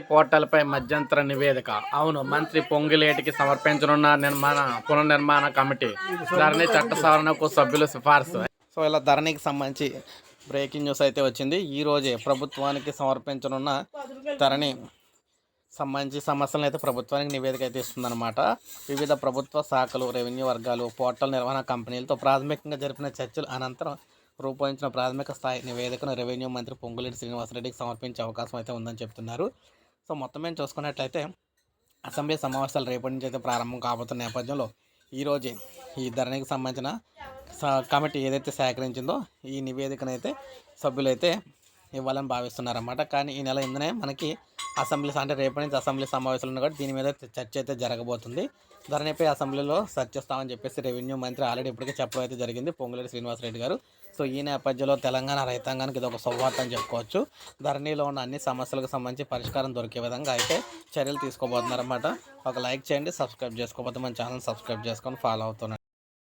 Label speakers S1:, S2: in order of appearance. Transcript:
S1: పోర్టల్పై మధ్యంతర నివేదిక. అవును, మంత్రి పొంగులేటికి సమర్పించనున్న పునర్నిర్మాణ కమిటీ ధరణి చట్ట సవరణకు సభ్యులు సిఫార్సు. సో ఇలా ధరణికి సంబంధించి బ్రేకింగ్ న్యూస్ అయితే వచ్చింది. ఈరోజే ప్రభుత్వానికి సమర్పించనున్న ధరణి సంబంధించి సమస్యలను అయితే ప్రభుత్వానికి నివేదిక అయితే ఇస్తుందన్నమాట. వివిధ ప్రభుత్వ శాఖలు, రెవెన్యూ వర్గాలు, పోర్టల్ నిర్వహణ కంపెనీలతో ప్రాథమికంగా జరిపిన చర్చల అనంతరం రూపొందించిన ప్రాథమిక స్థాయి నివేదికను రెవెన్యూ మంత్రి పొంగులేటి శ్రీనివాసరెడ్డికి సమర్పించే అవకాశం అయితే ఉందని చెప్తున్నారు. సో మొత్తం మేము చూసుకున్నట్లయితే అసెంబ్లీ సమావేశాలు రేపటి నుంచి అయితే ప్రారంభం కాబోతున్న నేపథ్యంలో ఈరోజే ఈ ధరణికి సంబంధించిన కమిటీ ఏదైతే సేకరించిందో ఈ నివేదికనైతే సభ్యులైతే ఇవ్వాలని భావిస్తున్నారన్నమాట. కానీ ఈ నెల 8నే మనకి అసెంబ్లీ అంటే రేపటి నుంచి అసెంబ్లీ సమావేశాలు ఉన్నాయి కాబట్టి దీని మీద చర్చ అయితే జరగబోతుంది. ధరణిపై అసెంబ్లీలో చర్చిస్తామని చెప్పేసి రెవెన్యూ మంత్రి ఆల్రెడీ ఇప్పటికే చెప్పడం అయితే జరిగింది పొంగులేటి శ్రీనివాసరెడ్డి గారు. సో ఈ నేపథ్యంలో తెలంగాణ రైతాంగానికి ఇది ఒక శుభవార్త అని చెప్పుకోవచ్చు. ధరణిలో ఉన్న అన్ని సమస్యలకు సంబంధించి పరిష్కారం దొరికే విధంగా అయితే చర్యలు తీసుకోబోతున్నారన్నమాట. ఒక లైక్ చేయండి, సబ్స్క్రైబ్ చేసుకోకపోతే మన ఛానల్ సబ్స్క్రైబ్ చేసుకొని ఫాలో అవుతున్నాను.